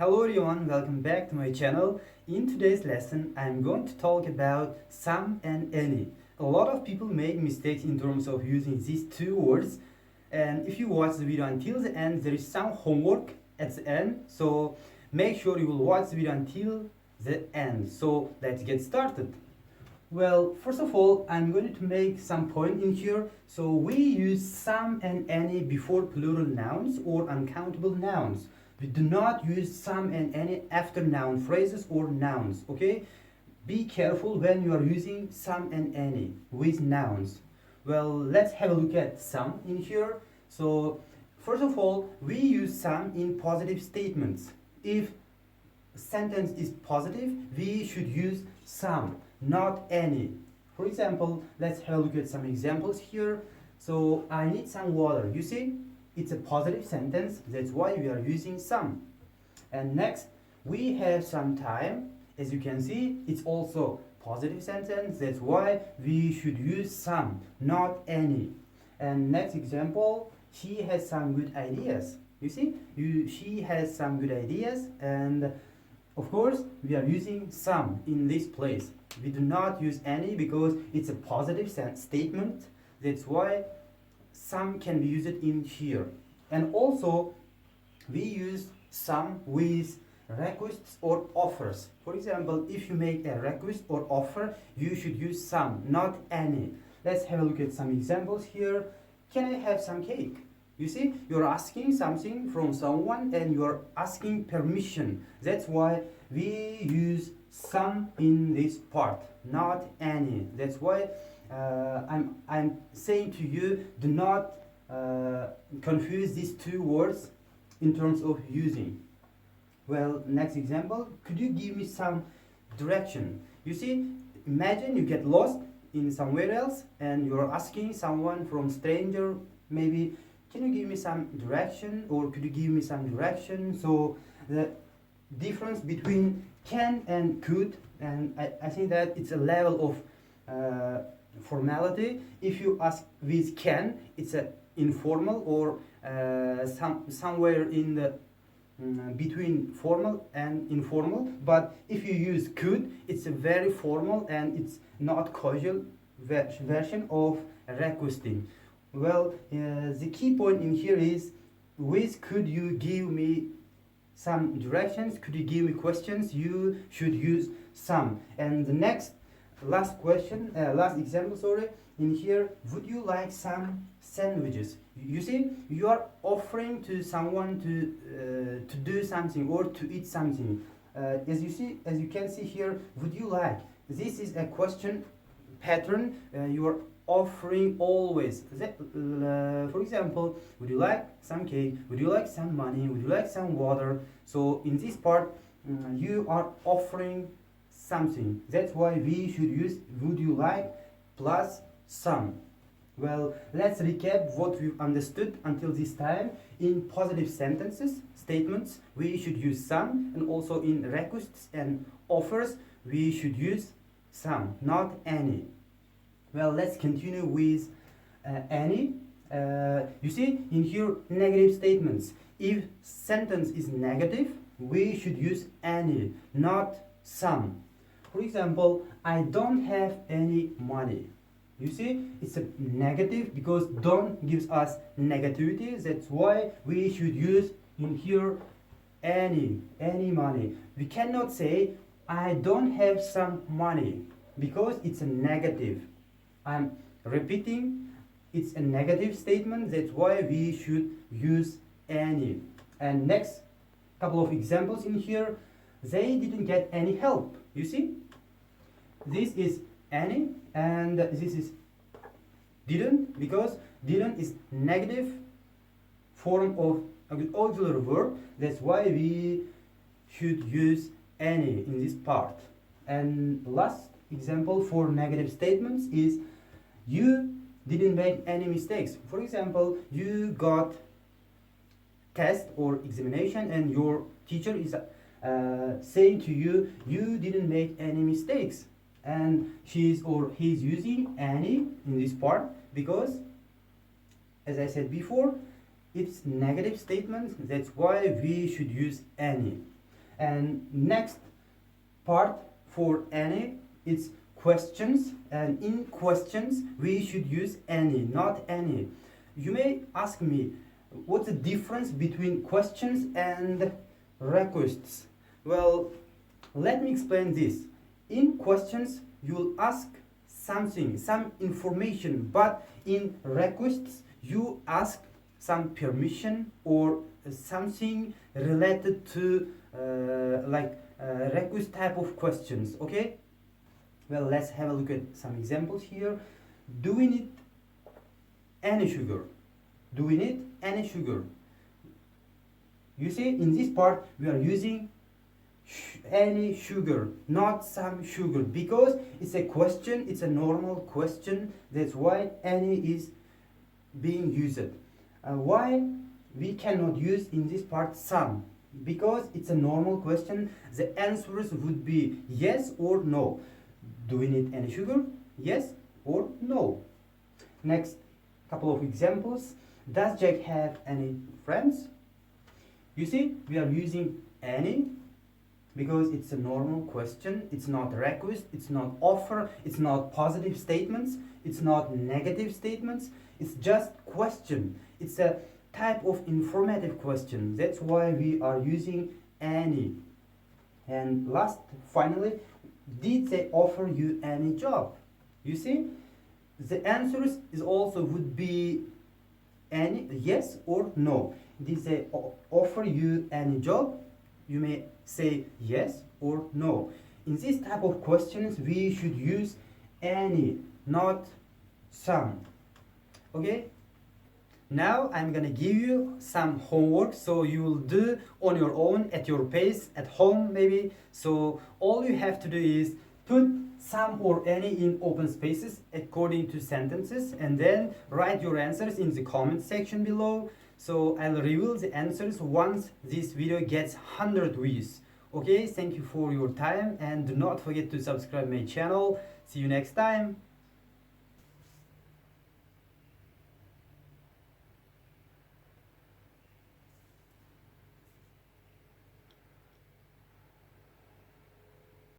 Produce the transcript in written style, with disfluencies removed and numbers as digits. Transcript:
Hello everyone, welcome back to my channel. In today's lesson, I'm going to talk about some and any. A lot of people make mistakes in terms of using these two words, and if you watch the video until the end, there is some homework at the end, so make sure you will watch the video until the end. So let's get started. Well, first of all, I'm going to make some point in here. So we use some and any before plural nouns or uncountable nouns. We do not use some and any after noun phrases or nouns, okay? Be careful when you are using some and any with nouns. Well, let's have a look at some in here. So, first of all, we use some in positive statements. If a sentence is positive, we should use some, not any. For example, let's have a look at some examples here. So, I need some water. You see, it's a positive sentence. That's why we are using some. And next, we have some time. As you can see, it's also positive sentence. That's why we should use some, not any. And next example, she has some good ideas. You see, she has some good ideas, and of course, we are using some in this place. We do not use any because it's a positive statement. That's why some can be used in here. And also, we use some with requests or offers. For example, if you make a request or offer, you should use some, not any. Let's have a look at some examples here. Can I have some cake? You see, you're asking something from someone and you're asking permission. That's why we use some in this part, not any. That's why I'm saying to you, do not confuse these two words in terms of using. Well, next example, could you give me some direction? You see, imagine you get lost in somewhere else and you're asking someone from stranger, maybe, can you give me some direction, or could you give me some direction? So the difference between can and could, and I think that it's a level of formality. If you ask with can, it's a informal or somewhere in the between formal and informal. But if you use could, it's a very formal and it's not casual version of requesting. Well, the key point in here is with could you give me some directions, could you give me questions, you should use some. And the next last example, sorry, in here, would you like some sandwiches? You see, you are offering to someone to do something or to eat something. As you can see here, would you like? This is a question pattern. You are offering always. For example, would you like some cake? Would you like some money? Would you like some water? So in this part, you are offering something. That's why we should use would you like plus some. Well, let's recap what we've understood until this time. In positive statements, we should use some, and also in requests and offers, we should use some, not any. Well, let's continue with any. You see, in here, negative statements. If sentence is negative, we should use any, not some. For example, I don't have any money. You see, it's a negative because don't gives us negativity. That's why we should use in here any money. We cannot say I don't have some money because it's a negative. I'm repeating, it's a negative statement. That's why we should use any. And next couple of examples in here, they didn't get any help. You see, this is any and this is didn't, because didn't is negative form of an auxiliary verb. That's why we should use any in this part. And last example for negative statements is you didn't make any mistakes. For example, you got test or examination and your teacher is saying to you, you didn't make any mistakes. And she's or he's using any in this part because, as I said before, it's negative statement. That's why we should use any. And next part for any, it's questions, and in questions we should use any, not any. You may ask me, what's the difference between questions and requests? Well, let me explain this. In questions you will ask something, some information, but in requests you ask some permission or something related to request type of questions. Okay, well, let's have a look at some examples here. Do we need any sugar? Do we need any sugar? You see, in this part we are using any sugar, not some sugar, because it's a question, it's a normal question. That's why any is being used. Why we cannot use in this part some? Because it's a normal question. The answers would be yes or no. Do we need any sugar? Yes or no. Next couple of examples. Does Jack have any friends? You see, we are using any because it's a normal question. It's not request, it's not offer, it's not positive statements, it's not negative statements, it's just question. It's a type of informative question. That's why we are using any. And last, finally, did they offer you any job? You see, the answers is also would be any, yes or no. Did they offer you any job? You may say yes or no. In this type of questions we should use any, not some. Okay, now I'm gonna give you some homework so you will do on your own at your pace at home maybe. So all you have to do is put some or any in open spaces according to sentences, and then write your answers in the comment section below. So I'll reveal the answers once this video gets 100 views. Okay, thank you for your time, and do not forget to subscribe my channel. See you next time.